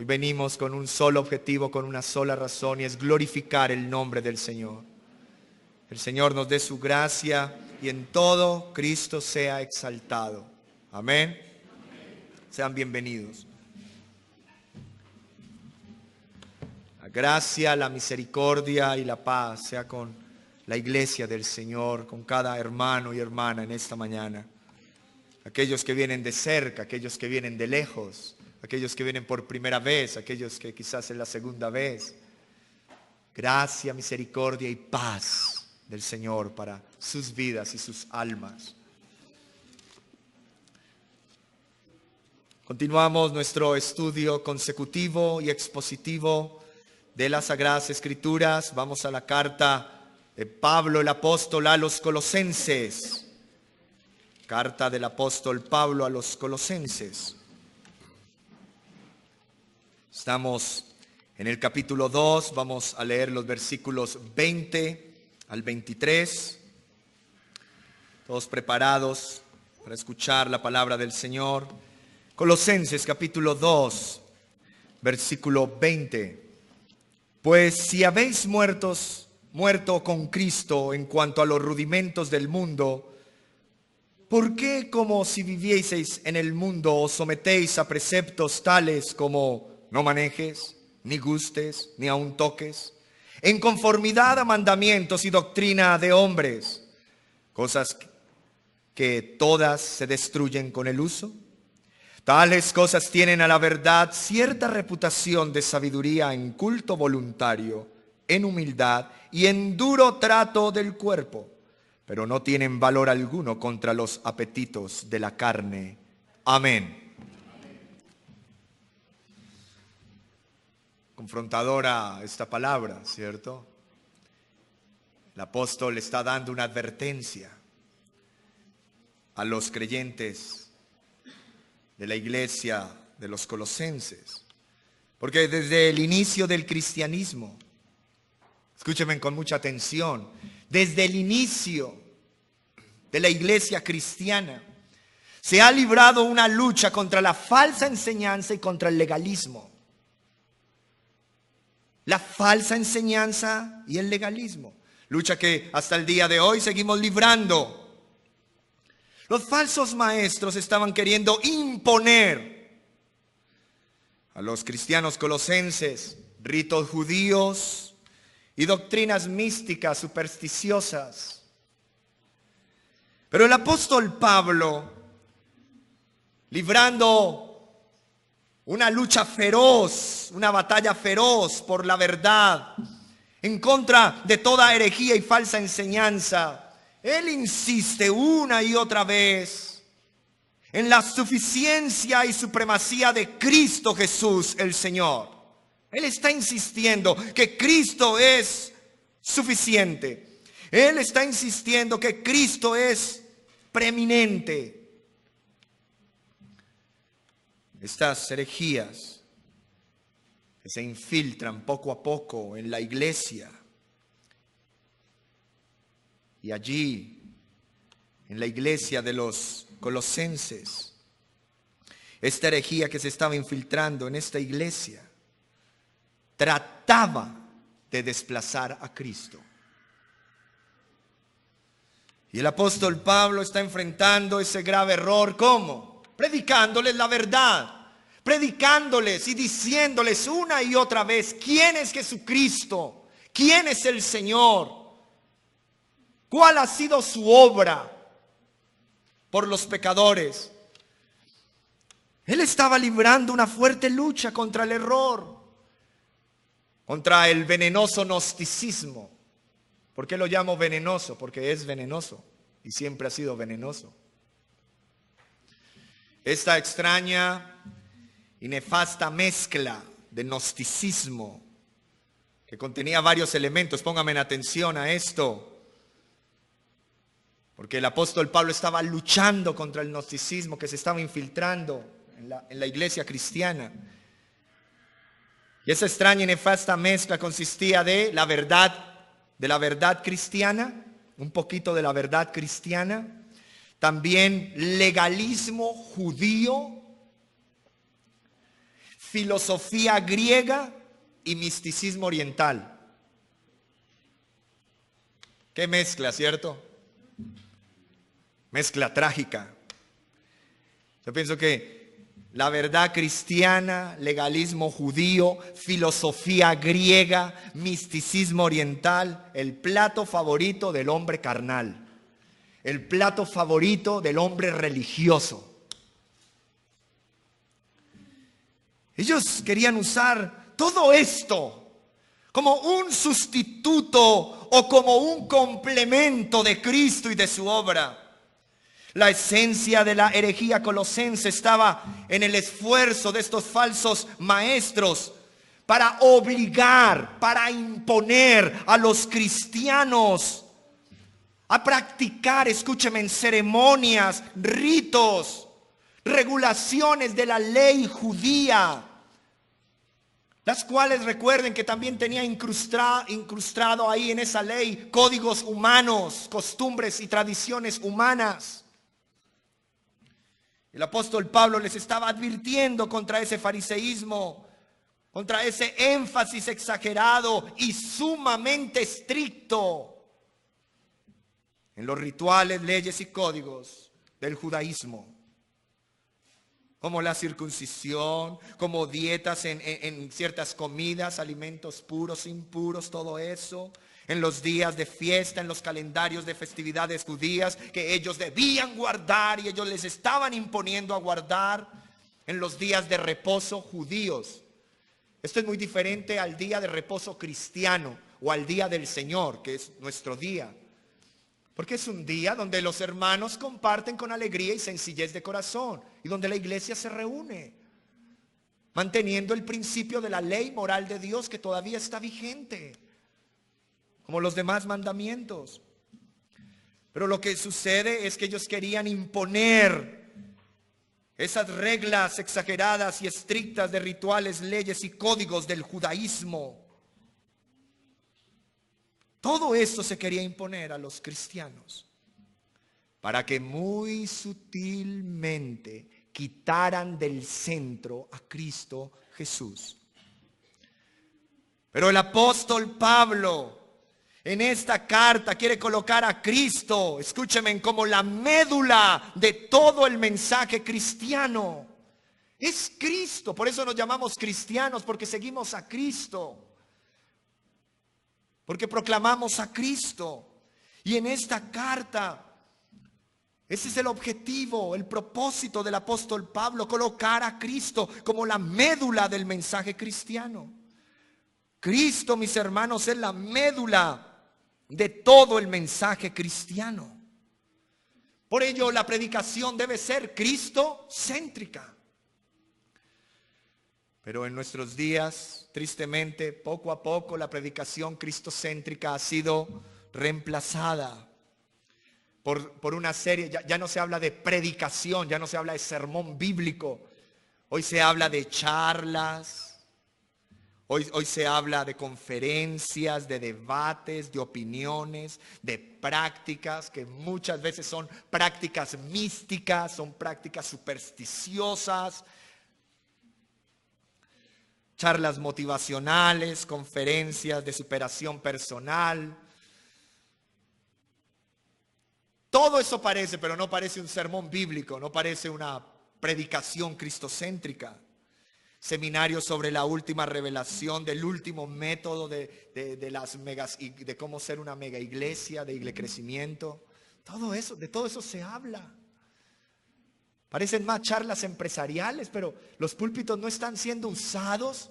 Hoy venimos con un solo objetivo, con una sola razón, y es glorificar el nombre del Señor. El Señor nos dé su gracia y en todo Cristo sea exaltado. Amén. Sean bienvenidos. La gracia, la misericordia y la paz sea con la iglesia del Señor, con cada hermano y hermana en esta mañana. Aquellos que vienen de cerca, aquellos que vienen de lejos, aquellos que vienen por primera vez, aquellos que quizás es la segunda vez. Gracia, misericordia y paz del Señor para sus vidas y sus almas. Continuamos nuestro estudio consecutivo y expositivo de las Sagradas Escrituras. Vamos a la carta de Pablo el apóstol a los Colosenses. Carta del apóstol Pablo a los Colosenses. Estamos en el capítulo 2, vamos a leer los versículos 20 al 23. Todos preparados para escuchar la palabra del Señor. Colosenses capítulo 2, versículo 20. Pues si habéis muerto con Cristo en cuanto a los rudimentos del mundo, ¿por qué como si vivieseis en el mundo os sometéis a preceptos tales como no manejes, ni gustes, ni aun toques, en conformidad a mandamientos y doctrina de hombres, cosas que todas se destruyen con el uso? Tales cosas tienen a la verdad cierta reputación de sabiduría en culto voluntario, en humildad y en duro trato del cuerpo, pero no tienen valor alguno contra los apetitos de la carne. Amén. Confrontadora esta palabra, ¿cierto? El apóstol está dando una advertencia a los creyentes de la iglesia de los Colosenses. Porque desde el inicio del cristianismo, escúchenme con mucha atención, desde el inicio de la iglesia cristiana, se ha librado una lucha contra la falsa enseñanza y contra el legalismo. La falsa enseñanza y el legalismo. Lucha que hasta el día de hoy seguimos librando. Los falsos maestros estaban queriendo imponer a los cristianos colosenses ritos judíos y doctrinas místicas, supersticiosas. Pero el apóstol Pablo, librando una lucha feroz, una batalla feroz por la verdad, en contra de toda herejía y falsa enseñanza, él insiste una y otra vez en la suficiencia y supremacía de Cristo Jesús el Señor. Él está insistiendo que Cristo es suficiente. Él está insistiendo que Cristo es preeminente. Estas herejías que se infiltran poco a poco en la iglesia y allí en la iglesia de los Colosenses, esta herejía que se estaba infiltrando en esta iglesia trataba de desplazar a Cristo. Y el apóstol Pablo está enfrentando ese grave error. ¿Cómo? Predicándoles la verdad, predicándoles y diciéndoles una y otra vez quién es Jesucristo, quién es el Señor, cuál ha sido su obra por los pecadores. Él estaba librando una fuerte lucha contra el error, contra el venenoso gnosticismo. ¿Por qué lo llamo venenoso? Porque es venenoso y siempre ha sido venenoso. Esta extraña y nefasta mezcla de gnosticismo que contenía varios elementos. Pónganme atención a esto, porque el apóstol Pablo estaba luchando contra el gnosticismo que se estaba infiltrando en la iglesia cristiana. Y esa extraña y nefasta mezcla consistía de la verdad cristiana, un poquito de la verdad cristiana, también legalismo judío, filosofía griega y misticismo oriental. Qué mezcla, ¿cierto? Mezcla trágica. Yo pienso que la verdad cristiana, legalismo judío, filosofía griega, misticismo oriental, el plato favorito del hombre carnal, el plato favorito del hombre religioso. Ellos querían usar todo esto como un sustituto o como un complemento de Cristo y de su obra. La esencia de la herejía colosense estaba en el esfuerzo de estos falsos maestros para obligar, para imponer a los cristianos a practicar, escúcheme, en ceremonias, ritos, regulaciones de la ley judía, las cuales recuerden que también tenía incrustado ahí en esa ley códigos humanos, costumbres y tradiciones humanas. El apóstol Pablo les estaba advirtiendo contra ese fariseísmo, contra ese énfasis exagerado y sumamente estricto en los rituales, leyes y códigos del judaísmo, como la circuncisión, como dietas en ciertas comidas, alimentos puros, impuros, todo eso, en los días de fiesta, en los calendarios de festividades judías que ellos debían guardar y ellos les estaban imponiendo a guardar, en los días de reposo judíos. Esto es muy diferente al día de reposo cristiano o al día del Señor, que es nuestro día. Porque es un día donde los hermanos comparten con alegría y sencillez de corazón y donde la iglesia se reúne, manteniendo el principio de la ley moral de Dios que todavía está vigente, como los demás mandamientos. Pero lo que sucede es que ellos querían imponer esas reglas exageradas y estrictas de rituales, leyes y códigos del judaísmo. Todo esto se quería imponer a los cristianos para que muy sutilmente quitaran del centro a Cristo Jesús. Pero el apóstol Pablo en esta carta quiere colocar a Cristo, escúchenme, como la médula de todo el mensaje cristiano. Es Cristo, por eso nos llamamos cristianos, porque seguimos a Cristo. Porque proclamamos a Cristo. Y en esta carta, ese es el objetivo, el propósito del apóstol Pablo, colocar a Cristo como la médula del mensaje cristiano. Cristo, mis hermanos, es la médula de todo el mensaje cristiano. Por ello, la predicación debe ser cristocéntrica. Pero en nuestros días, tristemente, poco a poco la predicación cristocéntrica ha sido reemplazada por una serie, ya no se habla de predicación, ya no se habla de sermón bíblico. Hoy se habla de charlas, hoy se habla de conferencias, de debates, de opiniones, de prácticas que muchas veces son prácticas místicas, son prácticas supersticiosas. Charlas motivacionales, conferencias de superación personal. Todo eso parece, pero no parece un sermón bíblico, no parece una predicación cristocéntrica. Seminarios sobre la última revelación, del último método de las megas, de cómo ser una mega iglesia, de crecimiento. Todo eso, de todo eso se habla. Parecen más charlas empresariales, pero los púlpitos no están siendo usados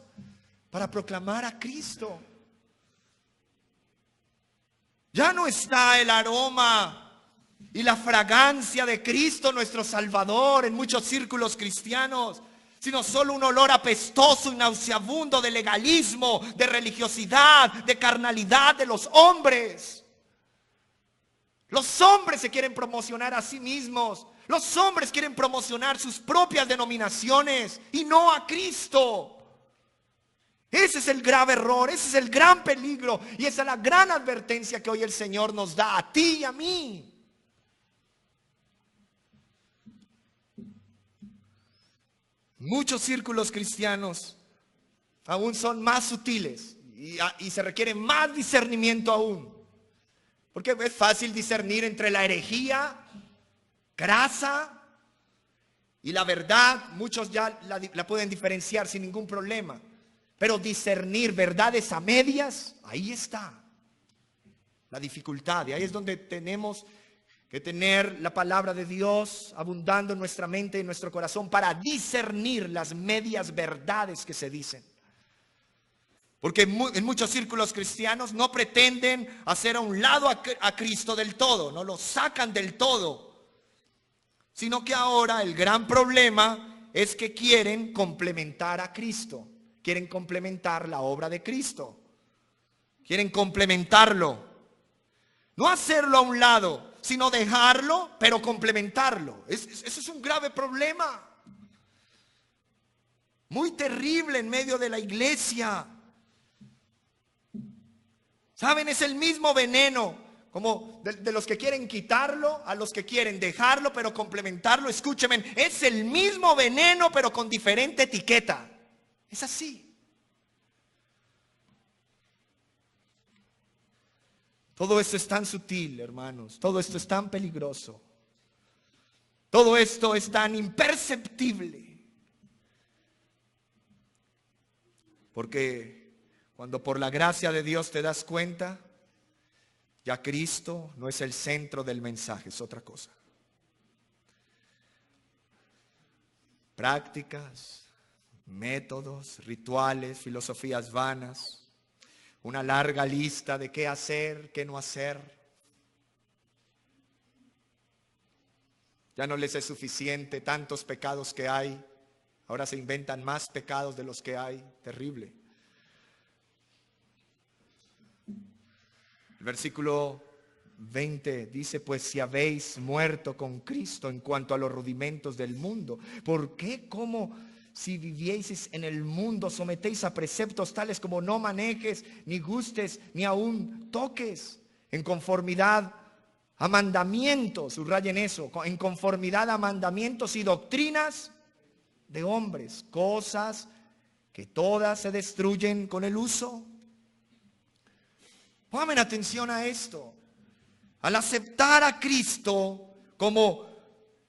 para proclamar a Cristo. Ya no está el aroma y la fragancia de Cristo nuestro Salvador en muchos círculos cristianos, sino solo un olor apestoso y nauseabundo de legalismo, de religiosidad, de carnalidad de los hombres. Los hombres se quieren promocionar a sí mismos. Los hombres quieren promocionar sus propias denominaciones y no a Cristo. Ese es el grave error, ese es el gran peligro y esa es la gran advertencia que hoy el Señor nos da a ti y a mí. muchos círculos cristianos aún son más sutiles y se requiere más discernimiento aún. Porque es fácil discernir entre la herejía grasa y la verdad. Muchos ya la pueden diferenciar sin ningún problema. Pero discernir verdades a medias, ahí está la dificultad. Y ahí es donde tenemos que tener la palabra de Dios abundando en nuestra mente y en nuestro corazón para discernir las medias verdades que se dicen. Porque en muchos círculos cristianos no pretenden hacer a un lado a Cristo del todo, no lo sacan del todo, sino que ahora el gran problema es que quieren complementar a Cristo, quieren complementar la obra de Cristo, quieren complementarlo, no hacerlo a un lado, sino dejarlo, pero complementarlo. Eso es un grave problema, muy terrible en medio de la iglesia. ¿Saben? Es el mismo veneno, como de los que quieren quitarlo a los que quieren dejarlo, pero complementarlo. Escúcheme, es el mismo veneno, pero con diferente etiqueta. Es así. Todo esto es tan sutil, hermanos. Todo esto es tan peligroso. Todo esto es tan imperceptible. Porque cuando por la gracia de Dios te das cuenta, ya Cristo no es el centro del mensaje, es otra cosa. Prácticas, métodos, rituales, filosofías vanas, una larga lista de qué hacer, qué no hacer. Ya no les es suficiente tantos pecados que hay, ahora se inventan más pecados de los que hay, terrible. El versículo 20 dice, pues si habéis muerto con Cristo en cuanto a los rudimentos del mundo, ¿por qué como si vivieseis en el mundo sometéis a preceptos tales como no manejes, ni gustes, ni aun toques, en conformidad a mandamientos, subrayen eso, en conformidad a mandamientos y doctrinas de hombres, cosas que todas se destruyen con el uso? Pongan atención a esto. Al aceptar a Cristo como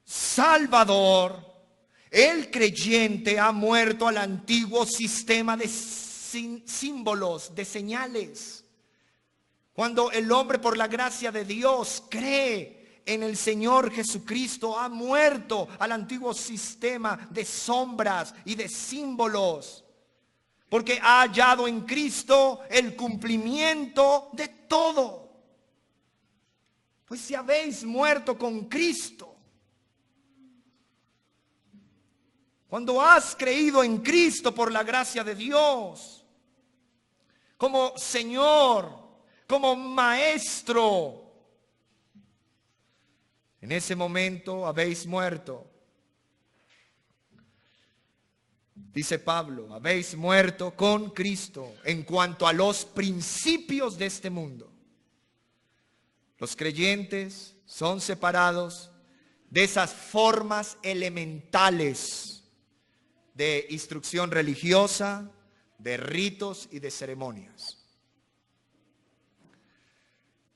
Salvador, el creyente ha muerto al antiguo sistema de símbolos, de señales. Cuando el hombre por la gracia de Dios cree en el Señor Jesucristo, ha muerto al antiguo sistema de sombras y de símbolos. Porque ha hallado en Cristo el cumplimiento de todo. Pues si habéis muerto con Cristo, cuando has creído en Cristo por la gracia de Dios, como Señor, como Maestro, en ese momento habéis muerto. Dice Pablo, habéis muerto con Cristo en cuanto a los principios de este mundo. Los creyentes son separados de esas formas elementales de instrucción religiosa, de ritos y de ceremonias.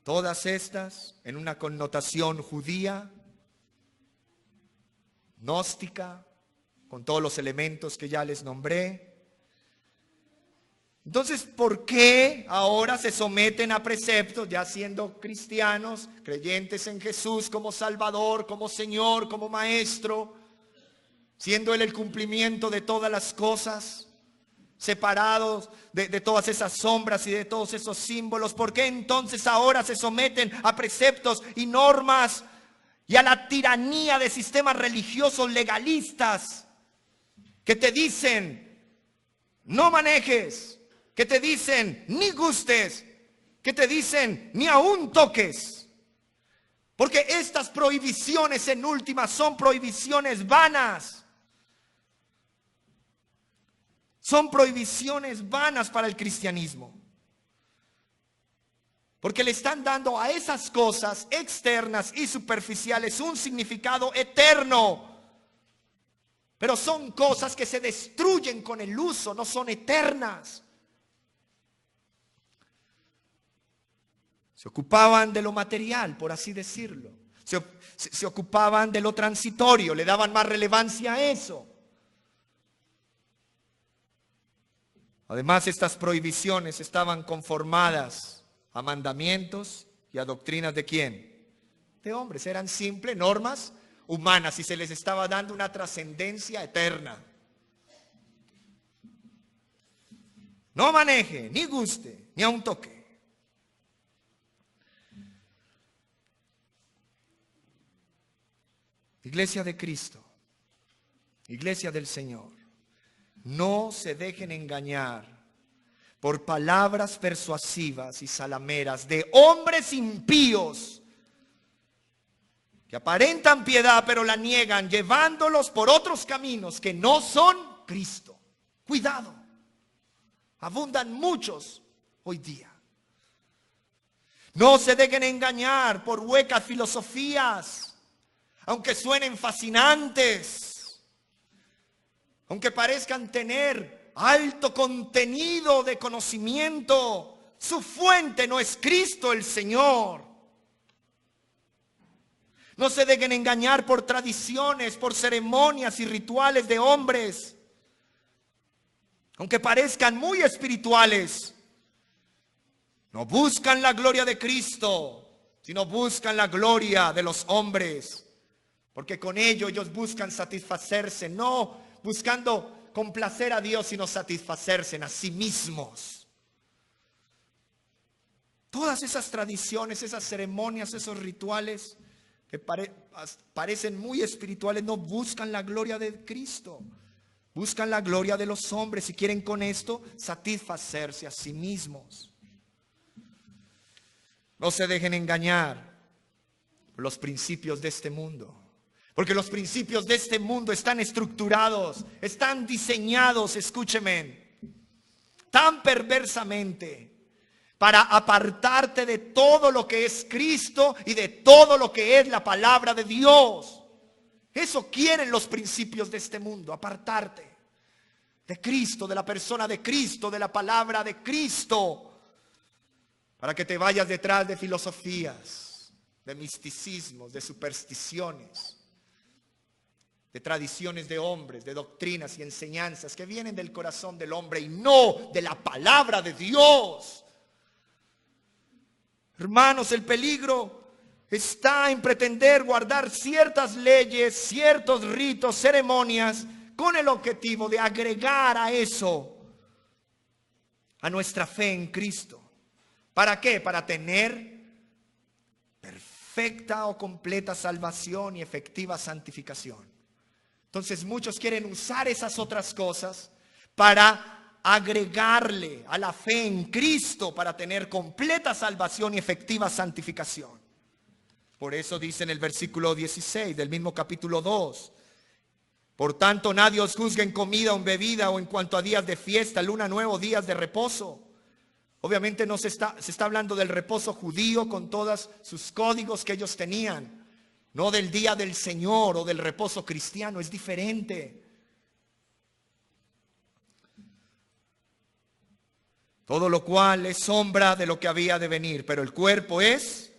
Todas estas en una connotación judía, gnóstica, con todos los elementos que ya les nombré. Entonces, ¿por qué ahora se someten a preceptos, ya siendo cristianos, creyentes en Jesús como Salvador, como Señor, como Maestro, siendo Él el cumplimiento de todas las cosas, separados de todas esas sombras y de todos esos símbolos? ¿Por qué entonces ahora se someten a preceptos y normas y a la tiranía de sistemas religiosos legalistas que te dicen no manejes, que te dicen ni gustes, que te dicen ni aún toques? Porque estas prohibiciones en última son prohibiciones vanas. Son prohibiciones vanas para el cristianismo. Porque le están dando a esas cosas externas y superficiales un significado eterno. Pero son cosas que se destruyen con el uso, no son eternas. Se ocupaban de lo material, por así decirlo. Se ocupaban de lo transitorio, le daban más relevancia a eso. Además, estas prohibiciones estaban conformadas a mandamientos y a doctrinas ¿de quién? De hombres. Eran simples normas humanas y se les estaba dando una trascendencia eterna. No maneje, ni guste, ni aun toque. Iglesia de Cristo, iglesia del Señor, no se dejen engañar por palabras persuasivas y salameras de hombres impíos que aparentan piedad pero la niegan, llevándolos por otros caminos que no son Cristo. Cuidado, abundan muchos hoy día. No se dejen engañar por huecas filosofías, aunque suenen fascinantes, aunque parezcan tener alto contenido de conocimiento, su fuente no es Cristo el Señor. No se dejen engañar por tradiciones, por ceremonias y rituales de hombres, aunque parezcan muy espirituales. No buscan la gloria de Cristo, sino buscan la gloria de los hombres. Porque con ello ellos buscan satisfacerse, no buscando complacer a Dios, sino satisfacerse a sí mismos. Todas esas tradiciones, esas ceremonias, esos rituales que parecen muy espirituales, no buscan la gloria de Cristo. Buscan la gloria de los hombres y quieren con esto satisfacerse a sí mismos. No se dejen engañar por los principios de este mundo. Porque los principios de este mundo están estructurados, están diseñados, escúcheme, tan perversamente para apartarte de todo lo que es Cristo y de todo lo que es la palabra de Dios. Eso quieren los principios de este mundo, apartarte de Cristo, de la persona de Cristo, de la palabra de Cristo, para que te vayas detrás de filosofías, de misticismos, de supersticiones, de tradiciones de hombres, de doctrinas y enseñanzas que vienen del corazón del hombre y no de la palabra de Dios. Hermanos, el peligro está en pretender guardar ciertas leyes, ciertos ritos, ceremonias, con el objetivo de agregar a eso, a nuestra fe en Cristo. ¿Para qué? Para tener perfecta o completa salvación y efectiva santificación. Entonces muchos quieren usar esas otras cosas para agregarle a la fe en Cristo para tener completa salvación y efectiva santificación. Por eso dice en el versículo 16 del mismo capítulo 2: por tanto nadie os juzgue en comida o en bebida o en cuanto a días de fiesta, luna nueva o días de reposo. Obviamente no se está hablando del reposo judío con todos sus códigos que ellos tenían, no del día del Señor o del reposo cristiano, es diferente. Todo lo cual es sombra de lo que había de venir, pero el cuerpo es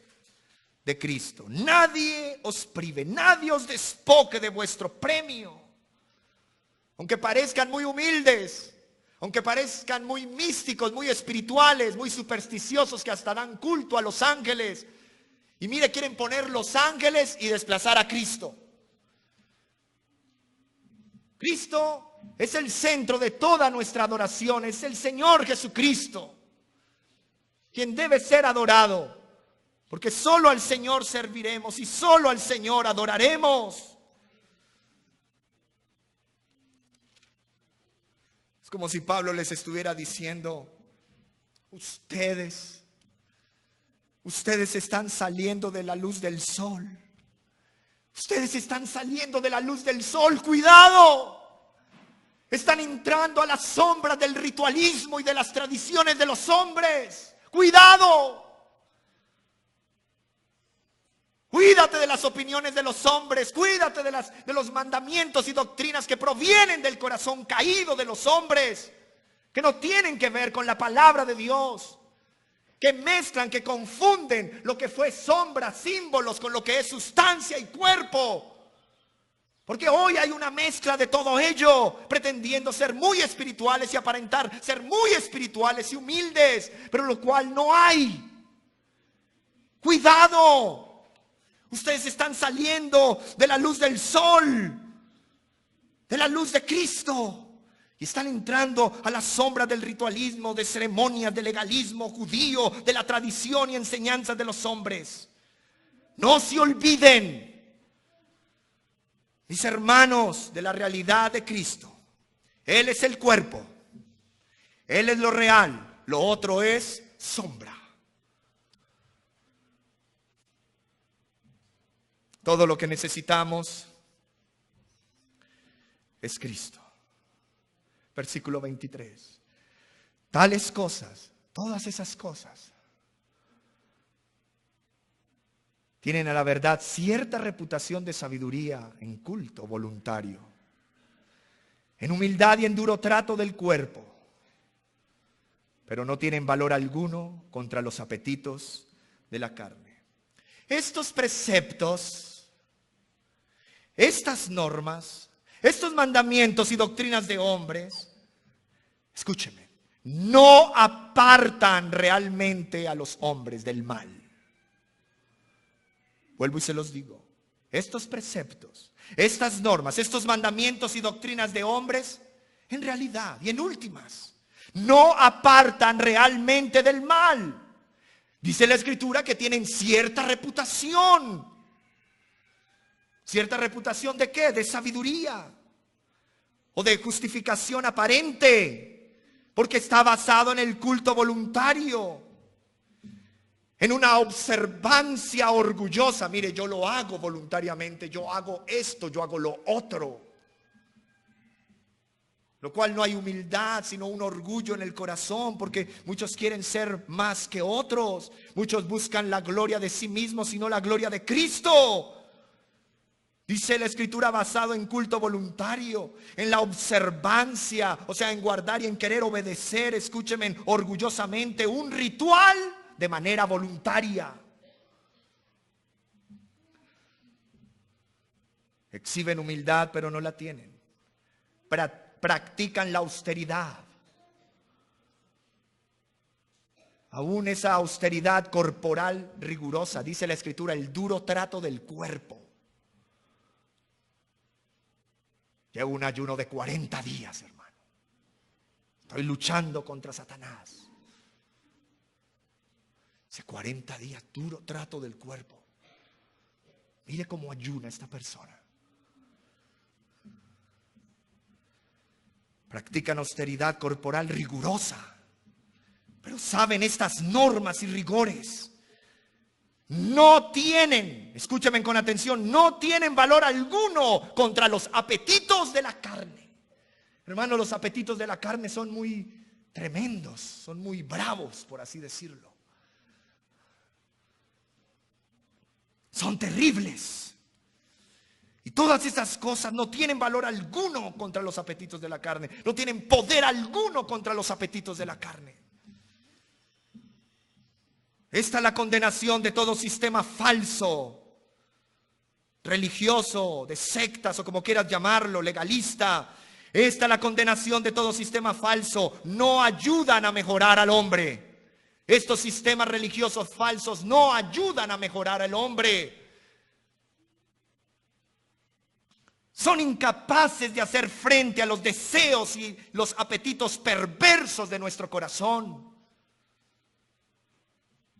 de Cristo. Nadie os prive, nadie os despoje de vuestro premio. Aunque parezcan muy humildes, aunque parezcan muy místicos, muy espirituales, muy supersticiosos, que hasta dan culto a los ángeles. Y mire, quieren poner los ángeles y desplazar a Cristo. Cristo es el centro de toda nuestra adoración, es el Señor Jesucristo quien debe ser adorado, porque solo al Señor serviremos y solo al Señor adoraremos. Es como si Pablo les estuviera diciendo: ustedes están saliendo de la luz del sol. Ustedes están saliendo de la luz del sol, cuidado. Están entrando a las sombras del ritualismo y de las tradiciones de los hombres. ¡Cuidado! Cuídate de las opiniones de los hombres, cuídate de los mandamientos y doctrinas que provienen del corazón caído de los hombres, que no tienen que ver con la palabra de Dios, que mezclan, que confunden lo que fue sombra, símbolos, con lo que es sustancia y cuerpo. Porque hoy hay una mezcla de todo ello, pretendiendo ser muy espirituales y aparentar ser muy espirituales y humildes, pero lo cual no hay. Cuidado. Ustedes están saliendo de la luz del sol, de la luz de Cristo, y están entrando a la sombra del ritualismo, de ceremonias, del legalismo judío, de la tradición y enseñanzas de los hombres. No se olviden, mis hermanos, de la realidad de Cristo. Él es el cuerpo, Él es lo real, lo otro es sombra. Todo lo que necesitamos es Cristo. Versículo 23. Tales cosas, todas esas cosas, tienen a la verdad cierta reputación de sabiduría en culto voluntario, en humildad y en duro trato del cuerpo, pero no tienen valor alguno contra los apetitos de la carne. Estos preceptos, estas normas, estos mandamientos y doctrinas de hombres, escúcheme, no apartan realmente a los hombres del mal. Vuelvo y se los digo. Estos preceptos, estas normas, estos mandamientos y doctrinas de hombres, en realidad y en últimas, no apartan realmente del mal. Dice la Escritura que tienen cierta reputación. ¿Cierta reputación de qué? De sabiduría o de justificación aparente, porque está basado en el culto voluntario, en una observancia orgullosa. Mire, yo lo hago voluntariamente, yo hago esto, yo hago lo otro. Lo cual no hay humildad, sino un orgullo en el corazón, porque muchos quieren ser más que otros. Muchos buscan la gloria de sí mismos y no la gloria de Cristo. Dice la Escritura, basado en culto voluntario, en la observancia, o sea, en guardar y en querer obedecer, escúcheme, orgullosamente, un ritual de manera voluntaria. Exhiben humildad, pero no la tienen. Practican la austeridad. Aún esa austeridad corporal rigurosa, dice la Escritura, el duro trato del cuerpo. Llevo un ayuno de 40 días, hermano. Estoy luchando contra Satanás. Hace 40 días, duro trato del cuerpo. Mire cómo ayuna esta persona. Practican austeridad corporal rigurosa, pero saben estas normas y rigores. No tienen, escúchame con atención, no tienen valor alguno contra los apetitos de la carne. Hermano, los apetitos de la carne son muy tremendos, son muy bravos, por así decirlo. Son terribles. Y todas esas cosas no tienen valor alguno contra los apetitos de la carne. No tienen poder alguno contra los apetitos de la carne. Esta es la condenación de todo sistema falso, religioso, de sectas o como quieras llamarlo, legalista. Esta es la condenación de todo sistema falso. No ayudan a mejorar al hombre. Estos sistemas religiosos falsos no ayudan a mejorar al hombre. Son incapaces de hacer frente a los deseos y los apetitos perversos de nuestro corazón.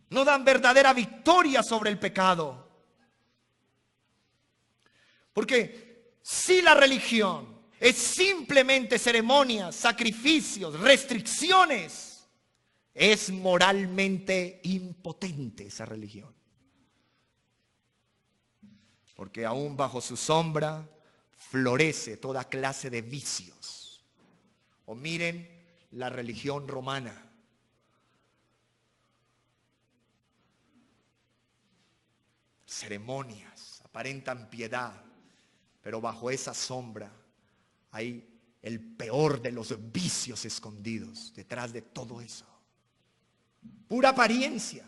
No dan verdadera victoria sobre el pecado. Porque si la religión es simplemente ceremonias, sacrificios, restricciones, es moralmente impotente esa religión. Porque aún bajo su sombra florece toda clase de vicios. O miren la religión romana. ceremonias, aparentan piedad, pero bajo esa sombra hay el peor de los vicios escondidos detrás de todo eso. Pura apariencia.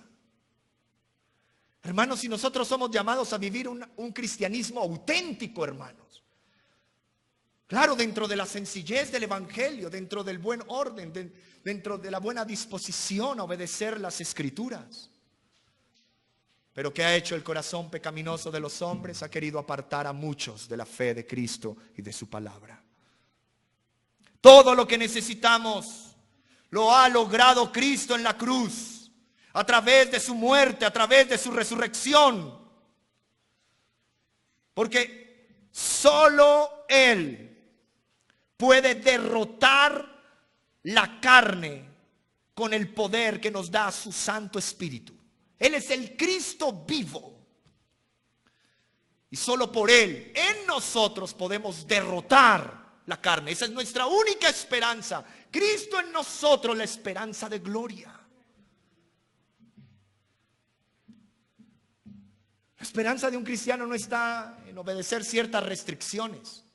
Hermanos, si nosotros somos llamados a vivir un cristianismo auténtico, hermanos, claro, dentro de la sencillez del evangelio, dentro del buen orden, dentro de la buena disposición a obedecer las escrituras. Pero ¿qué ha hecho el corazón pecaminoso de los hombres? Ha querido apartar a muchos de la fe de Cristo y de su palabra. Todo lo que necesitamos lo ha logrado Cristo en la cruz, a través de su muerte, a través de su resurrección. Porque solo Él puede derrotar la carne con el poder que nos da su Santo Espíritu. Él es el Cristo vivo. Y solo por Él, en nosotros, podemos derrotar la carne. Esa es nuestra única esperanza. Cristo en nosotros, la esperanza de gloria. La esperanza de un cristiano no está en obedecer ciertas restricciones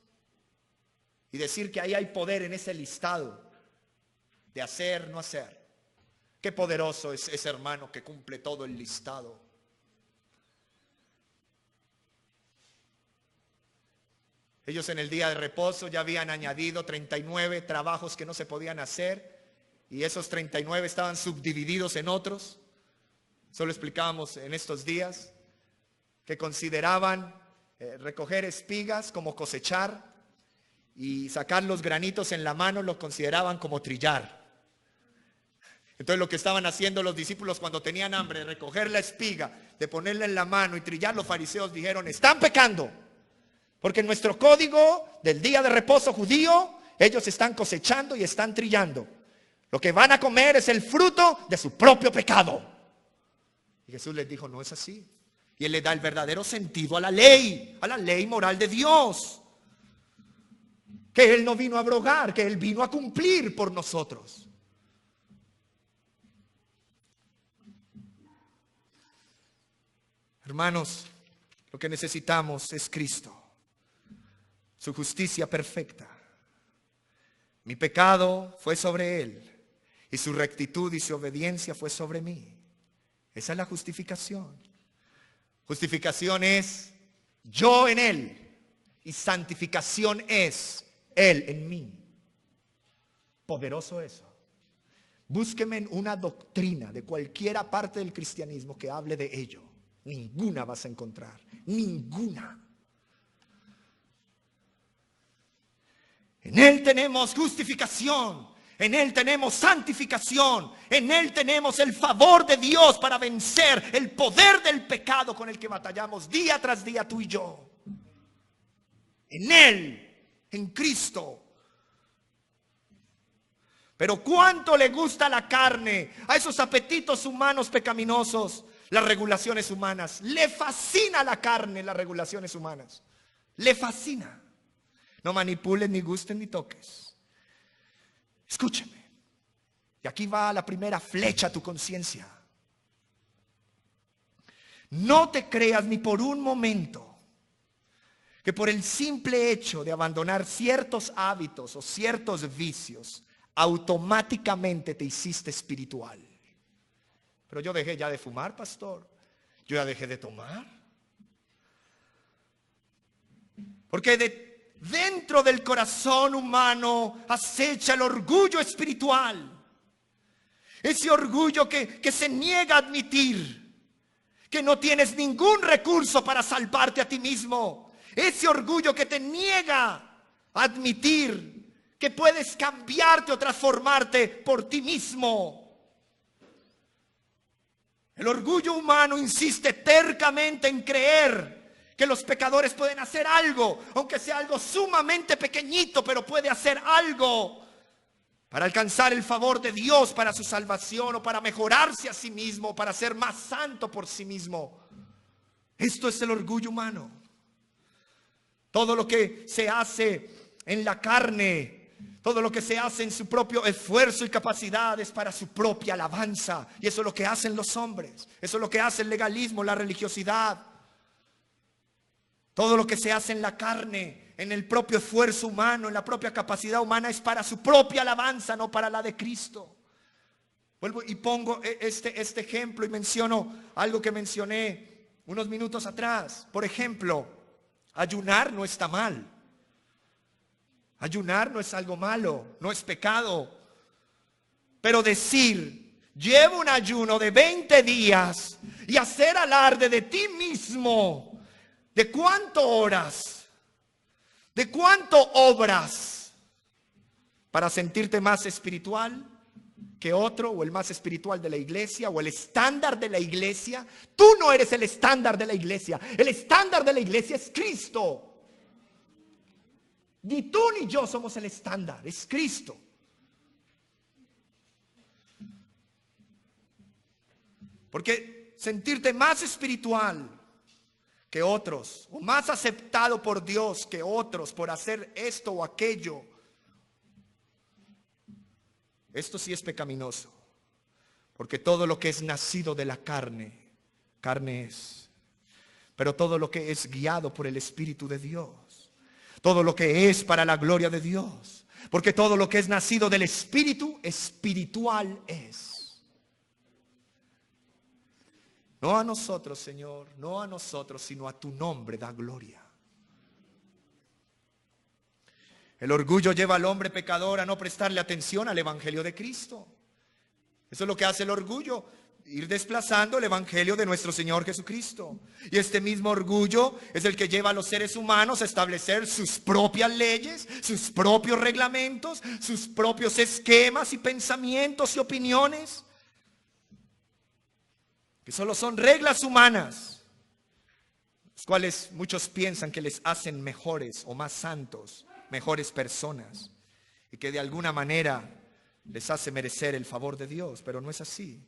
y decir que ahí hay poder en ese listado de hacer, no hacer. Qué poderoso es ese hermano que cumple todo el listado. Ellos en el día de reposo ya habían añadido 39 trabajos que no se podían hacer, y esos 39 estaban subdivididos en otros. Eso lo explicábamos en estos días, que consideraban recoger espigas como cosechar, y sacar los granitos en la mano lo consideraban como trillar. Entonces lo que estaban haciendo los discípulos cuando tenían hambre, de recoger la espiga, de ponerla en la mano y trillar, los fariseos dijeron: están pecando, porque en nuestro código del día de reposo judío, ellos están cosechando y están trillando. Lo que van a comer es el fruto de su propio pecado. Y Jesús les dijo: no es así. Y Él le da el verdadero sentido a la ley moral de Dios, que Él no vino a abrogar, que Él vino a cumplir por nosotros. Hermanos, lo que necesitamos es Cristo, su justicia perfecta. Mi pecado fue sobre Él y su rectitud y su obediencia fue sobre mí. Esa es la justificación. Justificación es yo en Él, y santificación es Él en mí. Poderoso eso. Búsqueme en una doctrina de cualquiera parte del cristianismo que hable de ello. Ninguna vas a encontrar, ninguna. En Él tenemos justificación, en Él tenemos santificación, en Él tenemos el favor de Dios para vencer el poder del pecado con el que batallamos día tras día tú y yo. En Él, en Cristo. Pero cuánto le gusta a la carne, a esos apetitos humanos pecaminosos, las regulaciones humanas. Le fascina a la carne las regulaciones humanas. Le fascina. No manipules, ni gusten, ni toques. Escúcheme. Y aquí va la primera flecha a tu conciencia. No te creas ni por un momento que por el simple hecho de abandonar ciertos hábitos o ciertos vicios, automáticamente te hiciste espiritual. Pero yo dejé ya de fumar, pastor. Yo ya dejé de tomar. Porque dentro del corazón humano acecha el orgullo espiritual. Ese orgullo que se niega a admitir que no tienes ningún recurso para salvarte a ti mismo. Ese orgullo que te niega a admitir que puedes cambiarte o transformarte por ti mismo. El orgullo humano insiste tercamente en creer que los pecadores pueden hacer algo, aunque sea algo sumamente pequeñito, pero puede hacer algo para alcanzar el favor de Dios para su salvación, o para mejorarse a sí mismo, para ser más santo por sí mismo. Esto es el orgullo humano. Todo lo que se hace en la carne, todo lo que se hace en su propio esfuerzo y capacidad es para su propia alabanza. Y eso es lo que hacen los hombres. Eso es lo que hace el legalismo, la religiosidad. Todo lo que se hace en la carne, en el propio esfuerzo humano, en la propia capacidad humana, es para su propia alabanza, no para la de Cristo. Vuelvo y pongo este ejemplo y menciono algo que mencioné unos minutos atrás. Por ejemplo, ayunar no está mal. Ayunar no es algo malo, no es pecado. Pero decir, llevo un ayuno de 20 días y hacer alarde de ti mismo, ¿de cuánto oras? ¿De cuánto obras para sentirte más espiritual que otro, o el más espiritual de la iglesia, o el estándar de la iglesia? Tú no eres el estándar de la iglesia. El estándar de la iglesia es Cristo. Ni tú ni yo somos el estándar, es Cristo. Porque sentirte más espiritual que otros, o más aceptado por Dios que otros por hacer esto o aquello, esto sí es pecaminoso. Porque todo lo que es nacido de la carne, carne es. Pero todo lo que es guiado por el Espíritu de Dios, todo lo que es para la gloria de Dios, porque todo lo que es nacido del Espíritu, espiritual es. No a nosotros, Señor, no a nosotros, sino a tu nombre da gloria. El orgullo lleva al hombre pecador a no prestarle atención al evangelio de Cristo. Eso es lo que hace el orgullo, ir desplazando el evangelio de nuestro Señor Jesucristo. Y este mismo orgullo es el que lleva a los seres humanos a establecer sus propias leyes, sus propios reglamentos, sus propios esquemas y pensamientos y opiniones, que solo son reglas humanas, las cuales muchos piensan que les hacen mejores o más santos, mejores personas, y que de alguna manera les hace merecer el favor de Dios, pero no es así.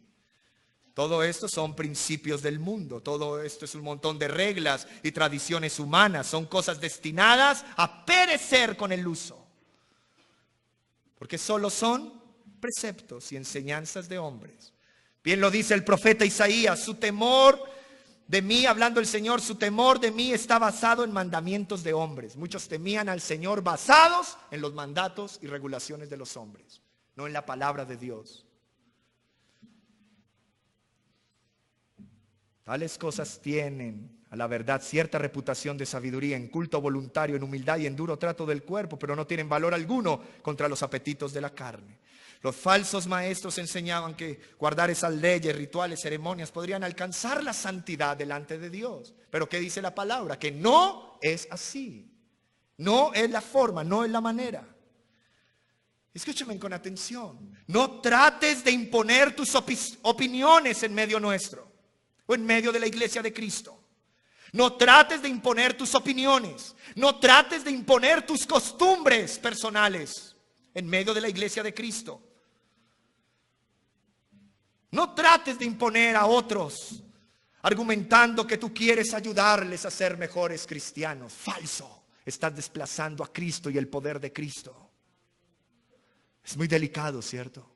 Todo esto son principios del mundo, todo esto es un montón de reglas y tradiciones humanas, son cosas destinadas a perecer con el uso, porque solo son preceptos y enseñanzas de hombres. Bien lo dice el profeta Isaías, su temor de mí, hablando el Señor, su temor de mí está basado en mandamientos de hombres. Muchos temían al Señor basados en los mandatos y regulaciones de los hombres, no en la palabra de Dios. Tales cosas tienen, a la verdad, cierta reputación de sabiduría, en culto voluntario, en humildad y en duro trato del cuerpo, pero no tienen valor alguno contra los apetitos de la carne. Los falsos maestros enseñaban que guardar esas leyes, rituales, ceremonias podrían alcanzar la santidad delante de Dios. Pero ¿qué dice la palabra? Que no es así. No es la forma, no es la manera. Escúchame con atención. No trates de imponer tus opiniones en medio nuestro o en medio de la iglesia de Cristo. No trates de imponer tus opiniones. No trates de imponer tus costumbres personales en medio de la iglesia de Cristo. No trates de imponer a otros argumentando que tú quieres ayudarles a ser mejores cristianos. Falso. Estás desplazando a Cristo y el poder de Cristo. Es muy delicado, ¿cierto?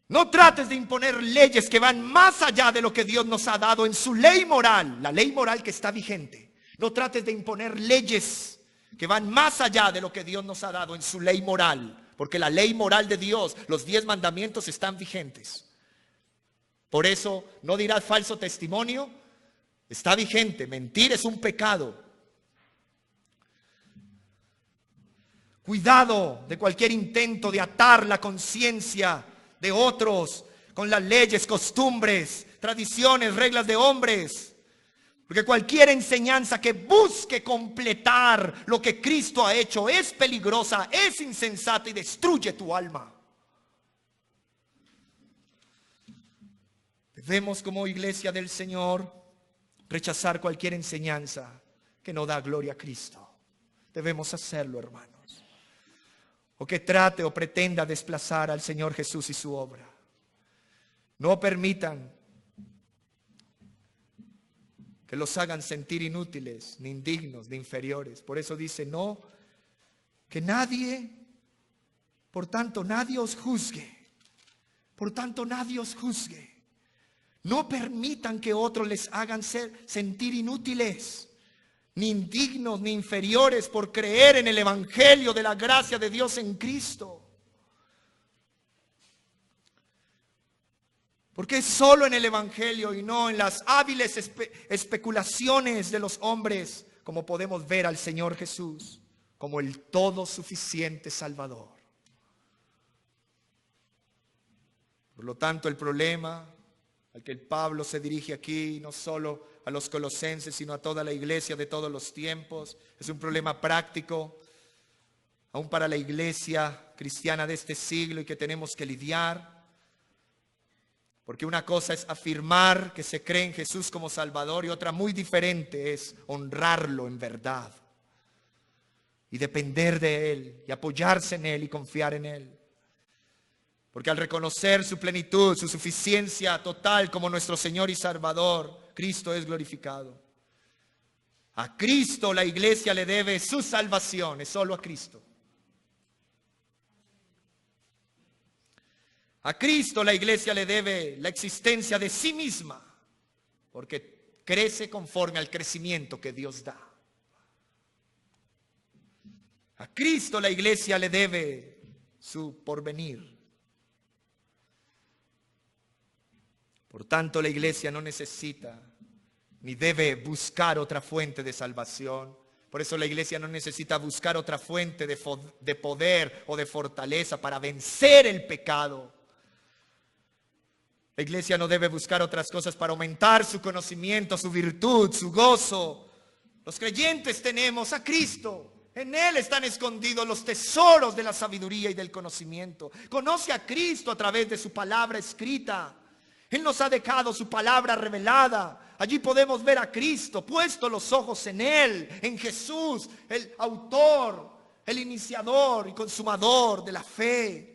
No trates de imponer leyes que van más allá de lo que Dios nos ha dado en su ley moral, la ley moral que está vigente. No trates de imponer leyes que van más allá de lo que Dios nos ha dado en su ley moral, porque la ley moral de Dios, los 10 mandamientos están vigentes. Por eso no dirás falso testimonio, está vigente. Mentir es un pecado. Cuidado de cualquier intento de atar la conciencia de otros con las leyes, costumbres, tradiciones, reglas de hombres. Porque cualquier enseñanza que busque completar lo que Cristo ha hecho es peligrosa, es insensata y destruye tu alma. Debemos, como iglesia del Señor, rechazar cualquier enseñanza que no da gloria a Cristo. Debemos hacerlo, hermanos. O que trate o pretenda desplazar al Señor Jesús y su obra. No permitan que los hagan sentir inútiles, ni indignos, ni inferiores. Por eso dice, no, que nadie, por tanto nadie os juzgue. Por tanto nadie os juzgue. No permitan que otros les hagan sentir inútiles, ni indignos, ni inferiores por creer en el evangelio de la gracia de Dios en Cristo. Porque es solo en el evangelio y no en las hábiles especulaciones de los hombres como podemos ver al Señor Jesús como el todo suficiente Salvador. Por lo tanto, el problema al que el Pablo se dirige aquí, no solo a los colosenses, sino a toda la iglesia de todos los tiempos, es un problema práctico, aún para la iglesia cristiana de este siglo, y que tenemos que lidiar. Porque una cosa es afirmar que se cree en Jesús como Salvador, y otra muy diferente es honrarlo en verdad y depender de Él y apoyarse en Él y confiar en Él. Porque al reconocer su plenitud, su suficiencia total como nuestro Señor y Salvador, Cristo es glorificado. A Cristo la iglesia le debe su salvación, es solo a Cristo. A Cristo la iglesia le debe la existencia de sí misma, porque crece conforme al crecimiento que Dios da. A Cristo la iglesia le debe su porvenir. Por tanto, la iglesia no necesita ni debe buscar otra fuente de salvación. Por eso la iglesia no necesita buscar otra fuente de poder o de fortaleza para vencer el pecado. La iglesia no debe buscar otras cosas para aumentar su conocimiento, su virtud, su gozo. Los creyentes tenemos a Cristo. En Él están escondidos los tesoros de la sabiduría y del conocimiento. Conoce a Cristo a través de su palabra escrita. Él nos ha dejado su palabra revelada. Allí podemos ver a Cristo, puesto los ojos en Él, en Jesús, el autor, el iniciador y consumador de la fe.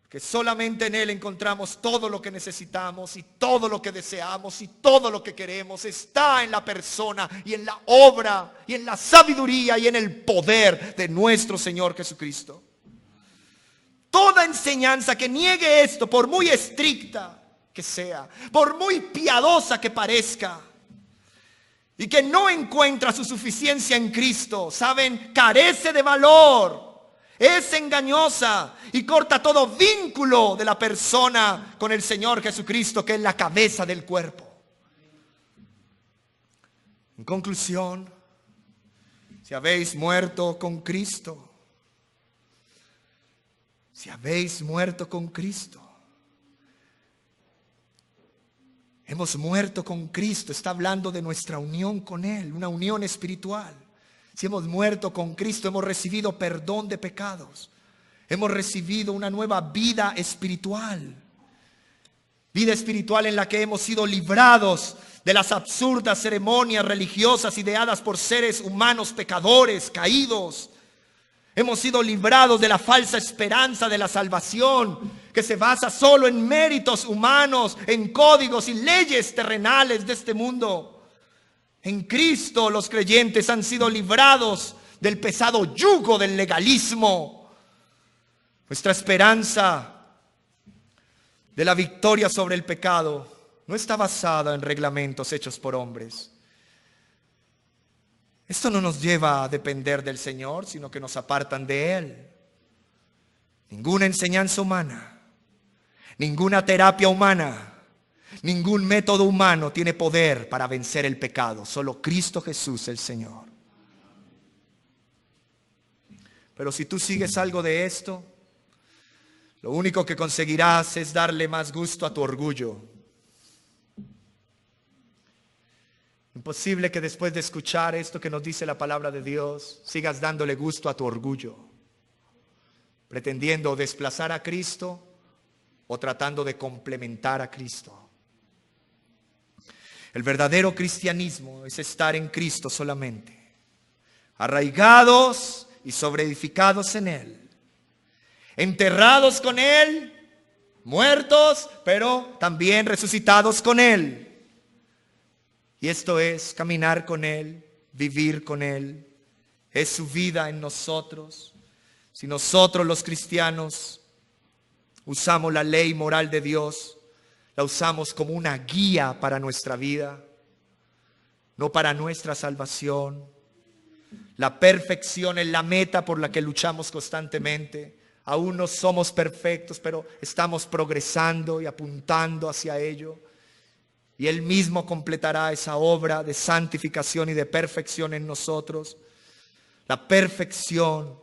Que solamente en Él encontramos todo lo que necesitamos y todo lo que deseamos y todo lo que queremos. Está en la persona y en la obra y en la sabiduría y en el poder de nuestro Señor Jesucristo. Toda enseñanza que niegue esto, por muy estricta que sea, por muy piadosa que parezca, y que no encuentra su suficiencia en Cristo, saben, carece de valor. Es engañosa y corta todo vínculo de la persona con el Señor Jesucristo, que es la cabeza del cuerpo. En conclusión, si habéis muerto con Cristo, si habéis muerto con Cristo, hemos muerto con Cristo, está hablando de nuestra unión con Él, una unión espiritual. Si hemos muerto con Cristo, hemos recibido perdón de pecados. Hemos recibido una nueva vida espiritual. Vida espiritual en la que hemos sido librados de las absurdas ceremonias religiosas ideadas por seres humanos pecadores, caídos. Hemos sido librados de la falsa esperanza de la salvación, que se basa solo en méritos humanos, en códigos y leyes terrenales de este mundo. En Cristo los creyentes han sido librados del pesado yugo del legalismo. Nuestra esperanza de la victoria sobre el pecado no está basada en reglamentos hechos por hombres. Esto no nos lleva a depender del Señor, sino que nos apartan de Él. Ninguna enseñanza humana, ninguna terapia humana, ningún método humano tiene poder para vencer el pecado. Solo Cristo Jesús el Señor. Pero si tú sigues algo de esto, lo único que conseguirás es darle más gusto a tu orgullo. Imposible que después de escuchar esto que nos dice la palabra de Dios, sigas dándole gusto a tu orgullo, pretendiendo desplazar a Cristo o tratando de complementar a Cristo. El verdadero cristianismo es estar en Cristo solamente, arraigados y sobreedificados en Él, enterrados con Él, muertos, pero también resucitados con Él. Y esto es caminar con Él, vivir con Él. Es su vida en nosotros. Si nosotros los cristianos usamos la ley moral de Dios, La usamos como una guía para nuestra vida, no para nuestra salvación. La perfección es la meta por la que luchamos constantemente. Aún no somos perfectos, pero estamos progresando y apuntando hacia ello. Y Él mismo completará esa obra de santificación y de perfección en nosotros. La perfección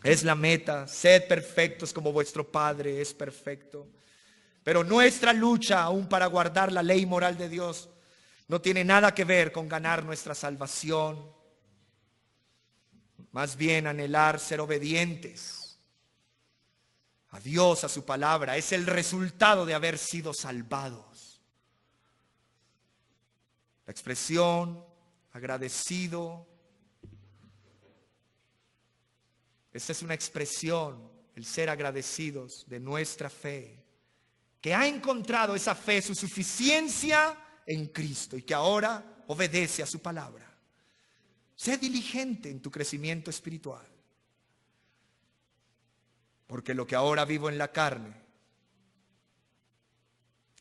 es la meta. Sed perfectos como vuestro Padre es perfecto. Pero nuestra lucha aún para guardar la ley moral de Dios no tiene nada que ver con ganar nuestra salvación. Más bien anhelar ser obedientes a Dios, a su palabra, es el resultado de haber sido salvados. La expresión agradecido, esta es una expresión, el ser agradecidos de nuestra fe, que ha encontrado esa fe, su suficiencia en Cristo y que ahora obedece a su palabra. Sé diligente en tu crecimiento espiritual, porque lo que ahora vivo en la carne,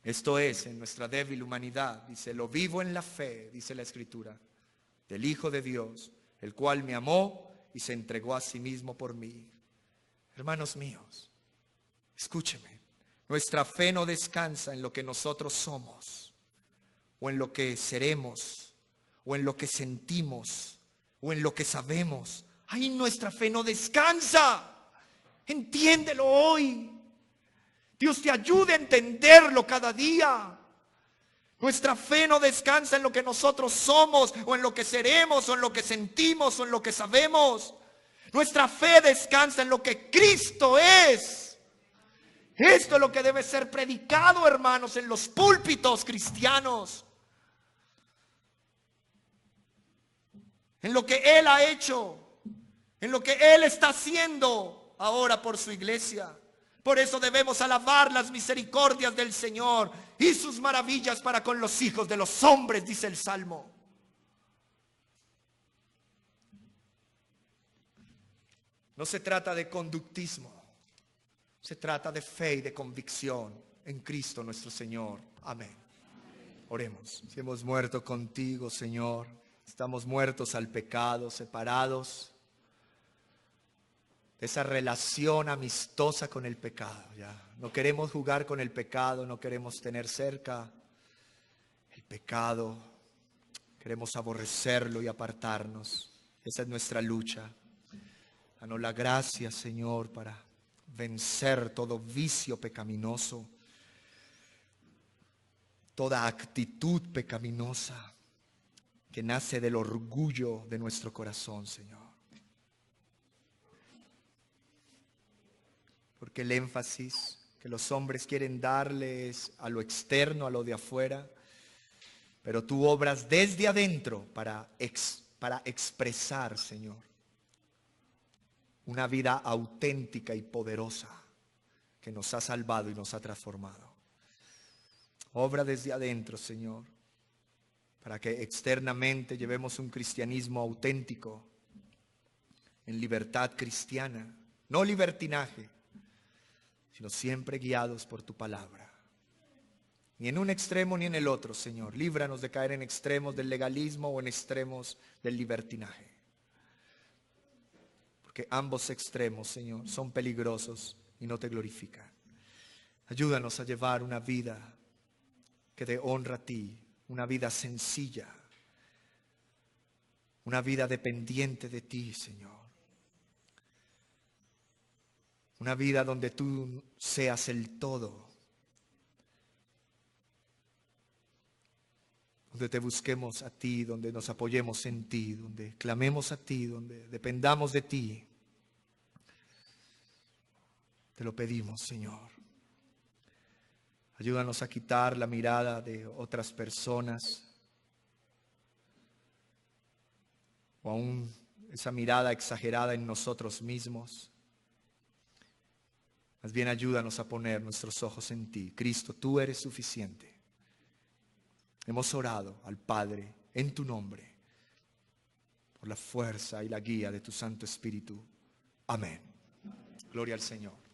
esto es, en nuestra débil humanidad, dice, lo vivo en la fe, dice la Escritura, del Hijo de Dios, el cual me amó y se entregó a sí mismo por mí. Hermanos míos, escúcheme, nuestra fe no descansa en lo que nosotros somos, o en lo que seremos, o en lo que sentimos, o en lo que sabemos. Ahí nuestra fe no descansa. Entiéndelo hoy. Dios te ayude a entenderlo cada día. Nuestra fe no descansa en lo que nosotros somos, o en lo que seremos, o en lo que sentimos, o en lo que sabemos. Nuestra fe descansa en lo que Cristo es. Esto es lo que debe ser predicado, hermanos, en los púlpitos cristianos. En lo que Él ha hecho, en lo que Él está haciendo ahora por su iglesia. Por eso debemos alabar las misericordias del Señor y sus maravillas para con los hijos de los hombres, dice el Salmo. No se trata de conductismo, se trata de fe y de convicción en Cristo nuestro Señor. Amén. Oremos. Si hemos muerto contigo, Señor, estamos muertos al pecado, separados de esa relación amistosa con el pecado. Ya no queremos jugar con el pecado, no queremos tener cerca el pecado, queremos aborrecerlo y apartarnos. Esa es nuestra lucha. Danos la gracia, Señor, para vencer todo vicio pecaminoso, toda actitud pecaminosa que nace del orgullo de nuestro corazón, Señor. Porque el énfasis que los hombres quieren darle es a lo externo, a lo de afuera, pero tú obras desde adentro para expresar, Señor, una vida auténtica y poderosa que nos ha salvado y nos ha transformado. Obra desde adentro, Señor, para que externamente llevemos un cristianismo auténtico, en libertad cristiana, no libertinaje, sino siempre guiados por tu palabra. Ni en un extremo ni en el otro, Señor. Líbranos de caer en extremos del legalismo o en extremos del libertinaje. Porque ambos extremos, Señor, son peligrosos y no te glorifican. Ayúdanos a llevar una vida que te honra a ti, una vida sencilla, una vida dependiente de ti, Señor. Una vida donde tú seas el todo, donde te busquemos a ti, donde nos apoyemos en ti, donde clamemos a ti, donde dependamos de ti. Te lo pedimos, Señor. Ayúdanos a quitar la mirada de otras personas, o aún esa mirada exagerada en nosotros mismos. Más bien ayúdanos a poner nuestros ojos en ti. Cristo, tú eres suficiente. Hemos orado al Padre en tu nombre, por la fuerza y la guía de tu Santo Espíritu. Amén. Gloria al Señor.